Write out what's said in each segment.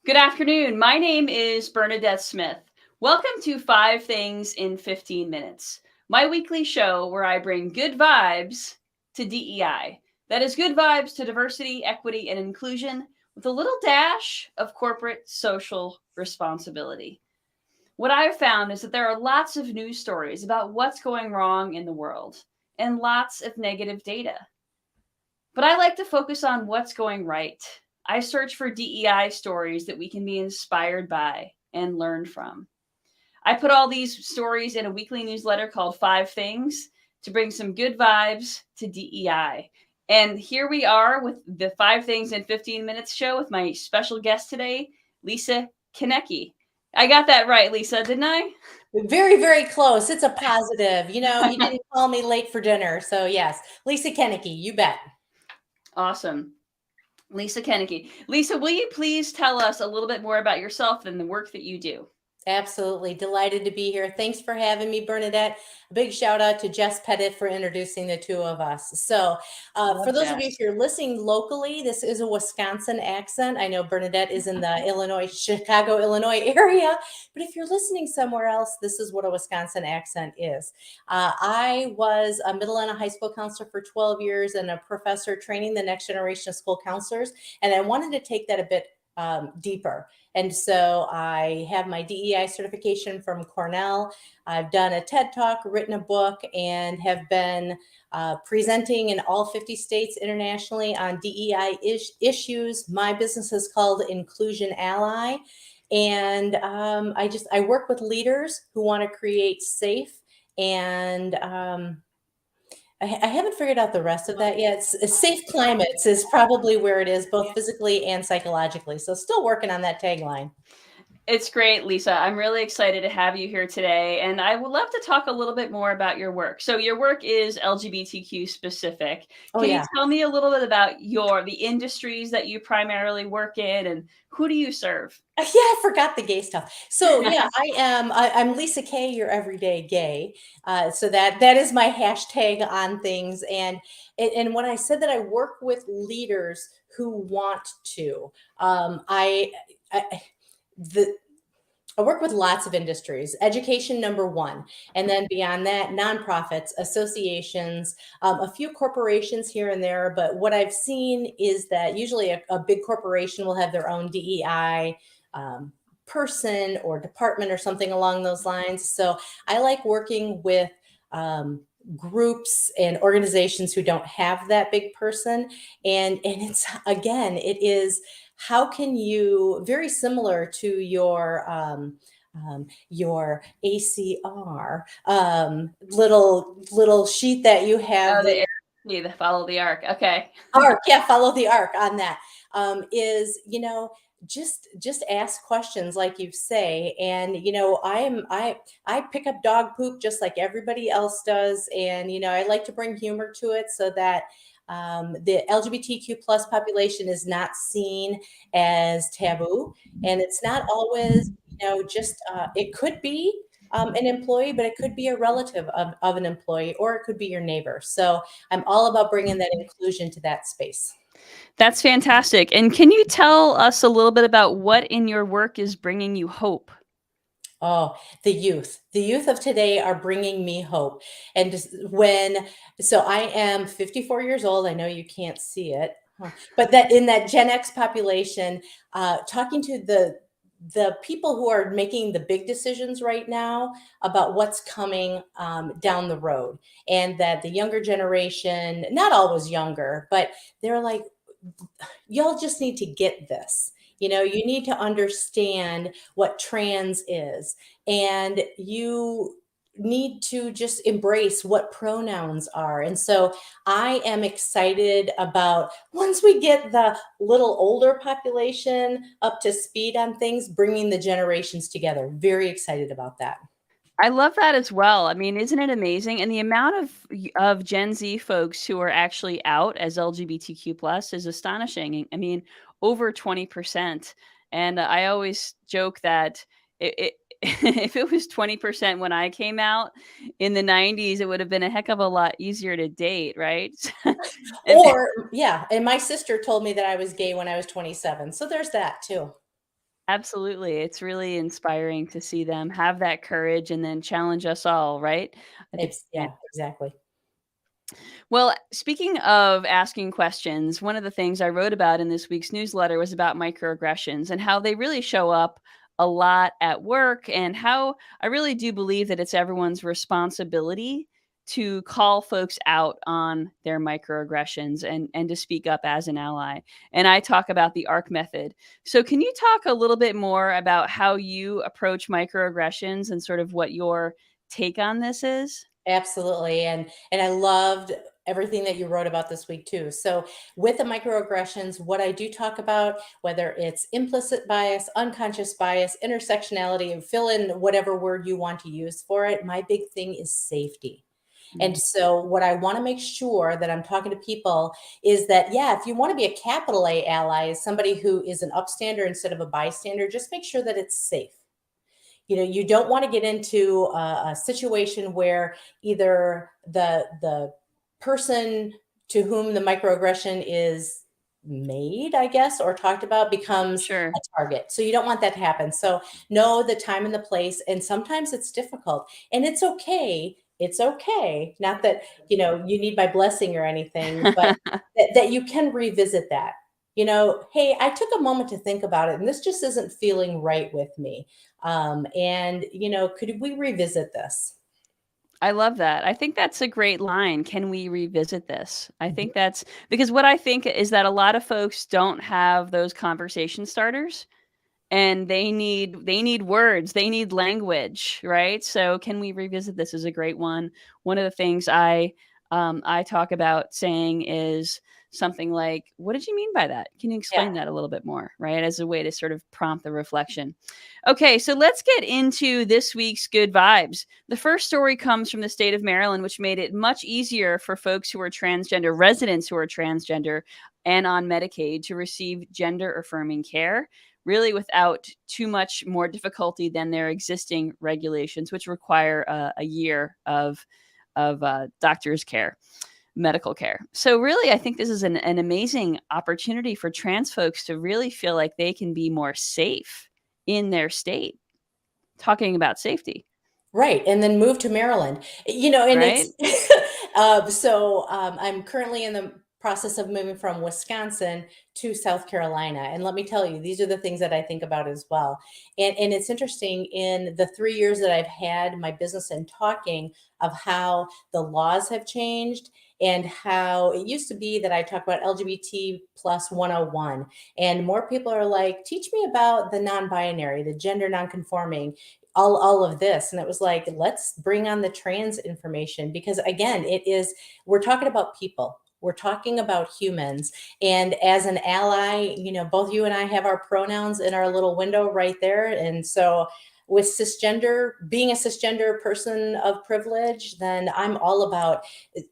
Good afternoon. My name is Bernadette Smith. Welcome to 5 Things in 15 Minutes, my weekly show where I bring good vibes to DEI. That is good vibes to diversity, equity, and inclusion with a little dash of corporate social responsibility. What I've found is that there are lots of news stories about what's going wrong in the world and lots of negative data. But I like to focus on what's going right. I search for DEI stories that we can be inspired by and learn from. I put all these stories in a weekly newsletter called 5 Things to bring some good vibes to DEI. And here we are with the 5 Things in 15 Minutes show with my special guest today, Lisa Koenecke. I got that right, Lisa, didn't I? Very, very close. It's a positive. You didn't call me late for dinner. So, yes, Lisa Koenecke, you bet. Awesome. Lisa Koenecke. Lisa, will you please tell us a little bit more about yourself and the work that you do? Absolutely. Delighted to be here. Thanks for having me, Bernadette. A big shout out to Jess Pettit for introducing the two of us. So, for Love those of you, Jess. if you're listening locally, this is a Wisconsin accent. I know Bernadette is in the Chicago, Illinois area, but if you're listening somewhere else, this is what a Wisconsin accent is. I was a middle and a high school counselor for 12 years and a professor training the next generation of school counselors. And I wanted to take that a bit deeper. And so I have my DEI certification from Cornell. I've done a TED Talk, written a book, and have been presenting in all 50 states internationally on DEI issues. My business is called Inclusion Ally. And I work with leaders who want to create safe and I haven't figured out the rest of that yet. Safe climates is probably where it is, both physically and psychologically. So still working on that tagline. It's great, Lisa. I'm really excited to have you here today. And I would love to talk a little bit more about your work. So your work is LGBTQ specific. Oh Can you yeah. tell me a little bit about the industries that you primarily work in and who do you serve? Yeah, I forgot the gay stuff. So yeah, I'm Lisa K, your everyday gay. So that is my hashtag on things. And when I said that I work with leaders who want to, I the I work with lots of industries, education number one, and then beyond that, nonprofits, associations, a few corporations here and there. But what I've seen is that usually a big corporation will have their own DEI person or department or something along those lines. So I like working with groups and organizations who don't have that big person. And it's again, it is how can you very similar to your ACR little sheet that you have Oh, the follow the arc. Okay. arc, yeah, follow the arc on that. Is just ask questions like you say, and I pick up dog poop just like everybody else does, and I like to bring humor to it so that the LGBTQ plus population is not seen as taboo, and it's not always just it could be an employee, but it could be a relative of an employee, or it could be your neighbor. So I'm all about bringing that inclusion to that space. That's fantastic. And can you tell us a little bit about what in your work is bringing you hope? Oh, the youth. The youth of today are bringing me hope. And so I am 54 years old. I know you can't see it, but that in that Gen X population, talking to the people who are making the big decisions right now about what's coming down the road, and that the younger generation, not always younger, but they're like, y'all just need to get this. You need to understand what trans is, and you need to just embrace what pronouns are. And so I am excited about once we get the little older population up to speed on things, bringing the generations together. Very excited about that. I love that as well. I mean, isn't it amazing? And the amount of Gen Z folks who are actually out as LGBTQ plus is astonishing. I mean, over 20%. And I always joke that it if it was 20% when I came out in the 90s, it would have been a heck of a lot easier to date, right? and Or yeah, and my sister told me that I was gay when I was 27. So there's that too. Absolutely. It's really inspiring to see them have that courage and then challenge us all, right? I think Yeah, exactly. well, speaking of asking questions, one of the things I wrote about in this week's newsletter was about microaggressions and how they really show up a lot at work, and how I really do believe that it's everyone's responsibility to call folks out on their microaggressions and to speak up as an ally. And I talk about the ARC method. So can you talk a little bit more about how you approach microaggressions and sort of what your take on this is? Absolutely. And I loved everything that you wrote about this week too. So with the microaggressions, what I do talk about, whether it's implicit bias, unconscious bias, intersectionality, and fill in whatever word you want to use for it, my big thing is safety. And Mm, so, what I want to make sure that I'm talking to people is that, yeah, if you want to be a capital A ally, is somebody who is an upstander instead of a bystander, just make sure that it's safe. You don't want to get into a situation where either the person to whom the microaggression is made, I guess, or talked about becomes a sure. target. So you don't want that to happen. So know the time and the place. And sometimes it's difficult, and it's okay. It's okay. Not that, you need my blessing or anything, but that you can revisit that. Hey, I took a moment to think about it, and this just isn't feeling right with me. And, could we revisit this? I love that. I think that's a great line. Can we revisit this? I Mhm. think that's because what I think is that a lot of folks don't have those conversation starters, and they need words, they need language, right? So can we revisit this is a great one. One of the things I talk about saying is something like, what did you mean by that? Can you Yeah. explain that a little bit more, right? As a way to sort of prompt the reflection. Okay, so let's get into this week's good vibes. The first story comes from the state of Maryland, which made it much easier for folks who are transgender, residents who are transgender and on Medicaid, to receive gender affirming care, really without too much more difficulty than their existing regulations, which require a year of doctor's care, medical care. So really, I think this is an amazing opportunity for trans folks to really feel like they can be more safe in their state. Talking about safety, Right, and then move to Maryland. And right? it's I'm currently in the process of moving from Wisconsin to South Carolina, and let me tell you, these are the things that I think about as well. And it's interesting, in the 3 years that I've had my business and talking of how the laws have changed, and how it used to be that I talk about LGBT plus 101, and more people are like, teach me about the non-binary, the gender non-conforming, all of this. And it was like, let's bring on the trans information, because again, we're talking about people, we're talking about humans. And as an ally, both you and I have our pronouns in our little window right there. And so with cisgender, being a cisgender person of privilege, then I'm all about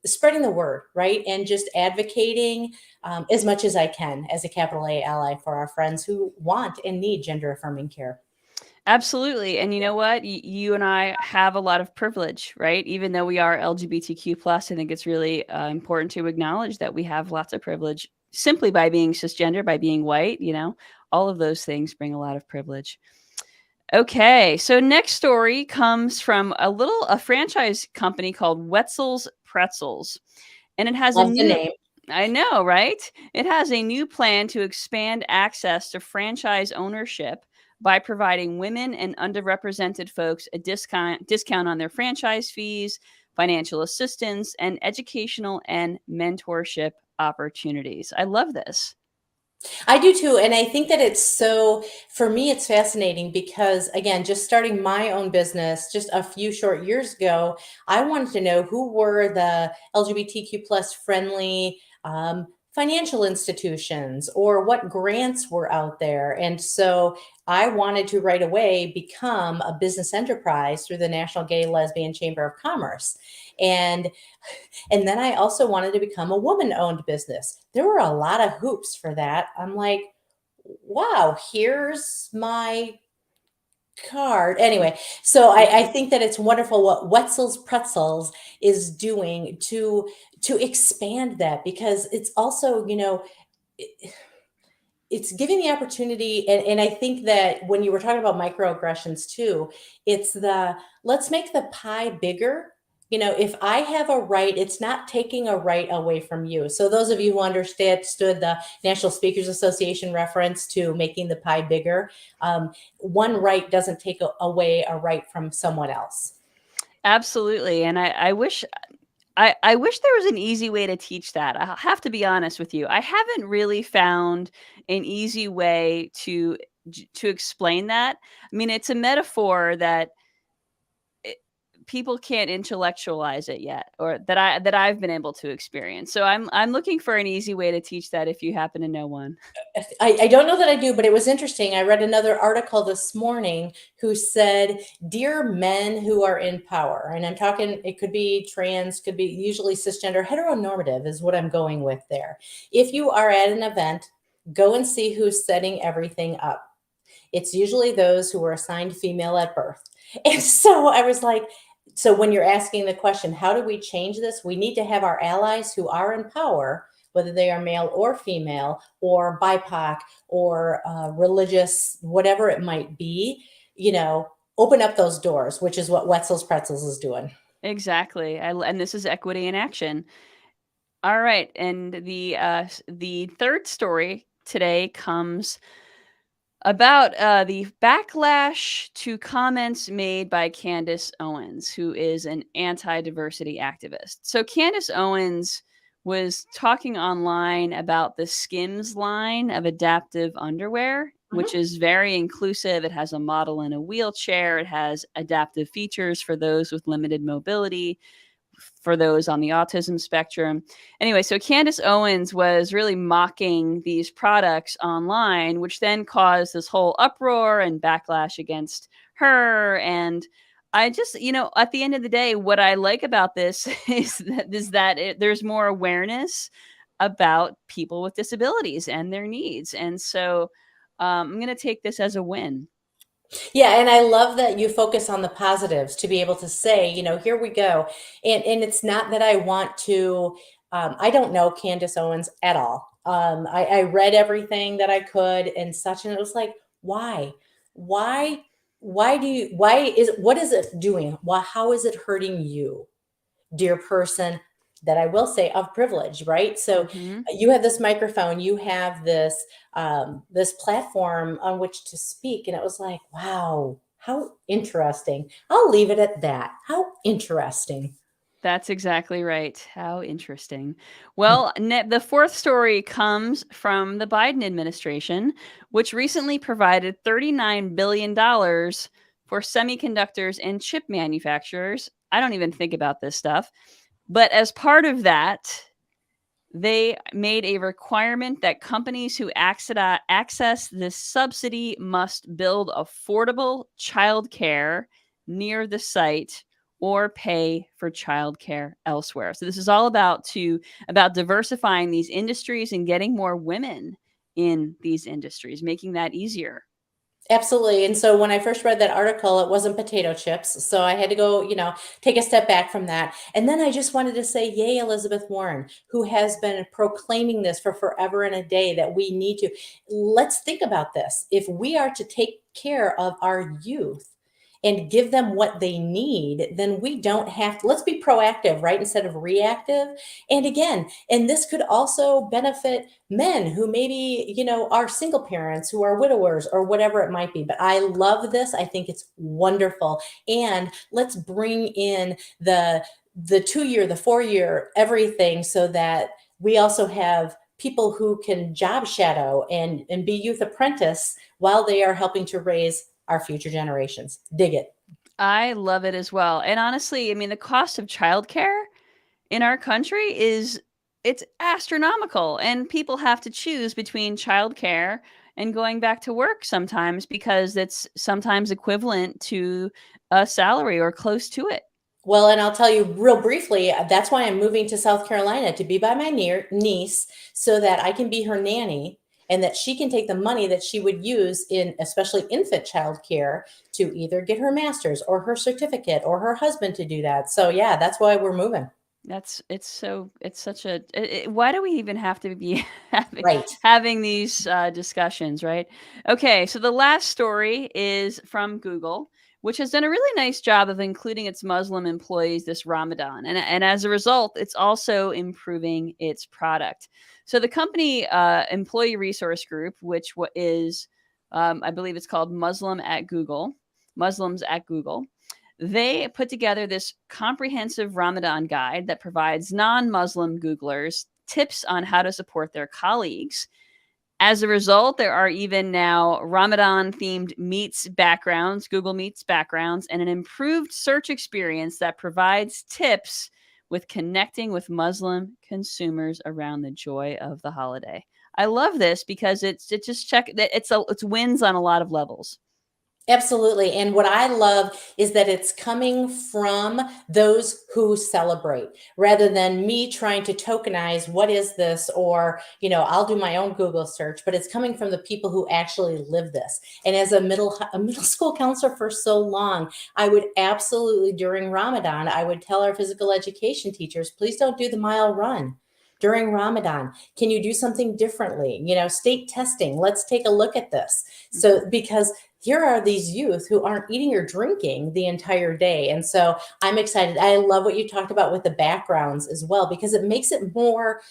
spreading the word, right? And just advocating as much as I can as a capital A ally for our friends who want and need gender affirming care. Absolutely. And you know what? You and I have a lot of privilege, right? Even though we are LGBTQ plus, I think it's really important to acknowledge that we have lots of privilege simply by being cisgender, by being white. All of those things bring a lot of privilege. Okay, so next story comes from a franchise company called Wetzel's Pretzels, and it has a Love the new. name. I know, right? It has a new plan to expand access to franchise ownership by providing women and underrepresented folks a discount on their franchise fees, financial assistance, and educational and mentorship opportunities. I love this. I do too. And I think that for me, it's fascinating because, again, just starting my own business just a few short years ago, I wanted to know who were the LGBTQ plus friendly financial institutions, or what grants were out there. And so I wanted to right away become a business enterprise through the National Gay Lesbian Chamber of Commerce. And and then I also wanted to become a woman owned business. There were a lot of hoops for that. I'm like, wow, here's my card. Anyway, so I think that it's wonderful what Wetzel's Pretzels is doing to expand that, because it's also, it's giving the opportunity. And I think that when you were talking about microaggressions too, it's let's make the pie bigger. If I have a right, it's not taking a right away from you. So those of you who understood the National Speakers Association reference to making the pie bigger, one right doesn't take away a right from someone else. Absolutely. And I wish I wish there was an easy way to teach that. I have to be honest with you. I haven't really found an easy way to explain that. I mean, it's a metaphor that people can't intellectualize it yet, or that I've been able to experience. So I'm looking for an easy way to teach that if you happen to know one. I don't know that I do, but it was interesting. I read another article this morning who said, "Dear men who are in power," and I'm talking, it could be trans, could be usually cisgender, heteronormative is what I'm going with there. If you are at an event, go and see who's setting everything up. It's usually those who were assigned female at birth. And so I was like, so when you're asking the question, how do we change this? We need to have our allies who are in power, whether they are male or female or BIPOC or religious, whatever it might be, open up those doors, which is what Wetzel's Pretzels is doing. Exactly. And this is equity in action. All right, and the third story today comes about the backlash to comments made by Candace Owens, who is an anti-diversity activist. So Candace Owens was talking online about the Skims line of adaptive underwear, which is very inclusive. It has a model in a wheelchair. It has adaptive features for those with limited mobility, for those on the autism spectrum. Anyway, so Candace Owens was really mocking these products online, which then caused this whole uproar and backlash against her. And I just, at the end of the day, what I like about this is that there's more awareness about people with disabilities and their needs. And so I'm going to take this as a win. Yeah, and I love that you focus on the positives to be able to say, here we go. And it's not that I want to, I don't know Candace Owens at all. I read everything that I could and such, and it was like, why? Why? What is it doing? How is it hurting you, dear person, that I will say of privilege, right? So you have this microphone, you have this platform on which to speak, and it was like, wow, how interesting. I'll leave it at that. How interesting. That's exactly right. How interesting. Well, the fourth story comes from the Biden administration, which recently provided $39 billion for semiconductors and chip manufacturers. I don't even think about this stuff. But as part of that, they made a requirement that companies who access this subsidy must build affordable childcare near the site or pay for childcare elsewhere. So this is all about diversifying these industries and getting more women in these industries, making that easier. Absolutely. And so when I first read that article, it wasn't potato chips. So I had to go, take a step back from that. And then I just wanted to say, yay, Elizabeth Warren, who has been proclaiming this for forever and a day, that we need to. Let's think about this. If we are to take care of our youth and give them what they need, then we don't have to, let's be proactive, right? Instead of reactive. And again, and this could also benefit men who maybe, are single parents, who are widowers or whatever it might be. But I love this. I think it's wonderful. And let's bring in the 2-year, the 4-year, everything, so that we also have people who can job shadow and be youth apprentice while they are helping to raise our future generations. Dig it. I love it as well. And honestly, I mean, the cost of childcare in our country it's astronomical, and people have to choose between childcare and going back to work sometimes, because it's sometimes equivalent to a salary or close to it. Well, and I'll tell you real briefly, that's why I'm moving to South Carolina, to be by my niece, so that I can be her nanny and that she can take the money that she would use in especially infant child care to either get her master's or her certificate or her husband to do that. So yeah, that's why we're moving. It's such a, why do we even have to be having, Right. having these discussions, right? Okay, so the last story is from Google, which has done a really nice job of including its Muslim employees this Ramadan. And as a result, it's also improving its product. So the company Employee Resource Group, which is, I believe it's called Muslims at Google, they put together this comprehensive Ramadan guide that provides non Muslim Googlers tips on how to support their colleagues. As a result, there are even now Ramadan themed Google Meets backgrounds, and an improved search experience that provides tips with connecting with Muslim consumers around the joy of the holiday. I love this because it's wins on a lot of levels. Absolutely. And what I love is that it's coming from those who celebrate rather than me trying to tokenize what is this, or, I'll do my own Google search, but it's coming from the people who actually live this. And as a middle school counselor for so long, I would absolutely, during Ramadan, I would tell our physical education teachers, please don't do the mile run during Ramadan. Can you do something differently? State testing. Let's take a look at this. So, because here are these youth who aren't eating or drinking the entire day. And so I'm excited. I love what you talked about with the backgrounds as well, because it makes it more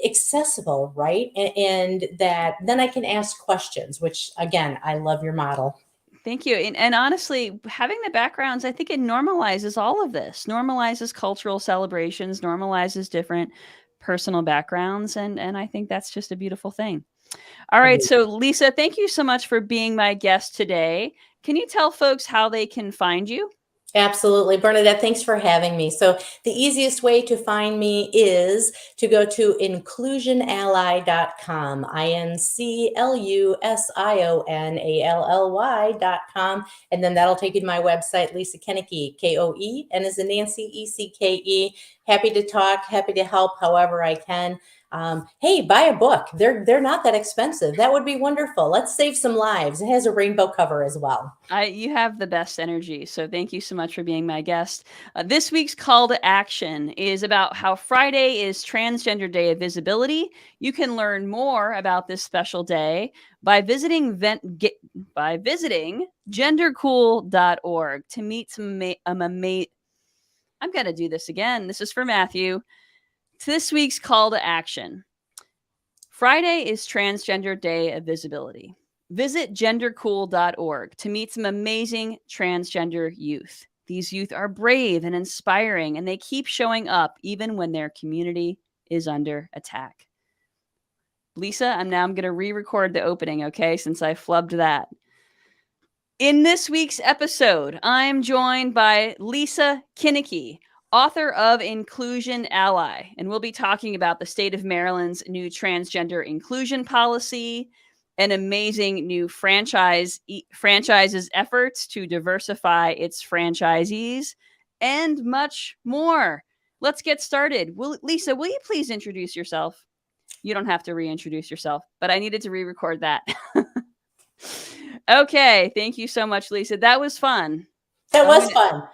accessible, right? And that then I can ask questions, which again, I love your model. Thank you. And honestly, having the backgrounds, I think it normalizes all of this, normalizes cultural celebrations, normalizes different personal backgrounds. And I think that's just a beautiful thing. All right. Agreed. So, Lisa, thank you so much for being my guest today. Can you tell folks how they can find you? Absolutely. Bernadette, thanks for having me. So the easiest way to find me is to go to inclusionally.com, inclusionally.com. And then that'll take you to my website, Lisa Koenecke, Koe, and as in Nancy, ECKE. Happy to talk, happy to help however I can. Hey, buy a book. They're not that expensive. That would be wonderful. Let's save some lives. It has a rainbow cover as well. You have the best energy. So thank you so much for being my guest. This week's call to action is about how Friday is Transgender Day of Visibility. You can learn more about this special day by visiting gendercool.org to meet some I'm going to do this again. This is for Matthew. This week's call to action. Friday is Transgender Day of Visibility. Visit gendercool.org to meet some amazing transgender youth. These youth are brave and inspiring, and they keep showing up even when their community is under attack. Lisa, I'm going to re-record the opening, okay, since I flubbed that. In this week's episode, I'm joined by Lisa Koenecke, author of Inclusion Ally, and we'll be talking about the state of Maryland's new transgender inclusion policy, an amazing new franchise's efforts to diversify its franchisees, and much more. Let's get started. Lisa, will you please introduce yourself? You don't have to reintroduce yourself, but I needed to re-record that. Okay, thank you so much, Lisa. That was fun. That was fun.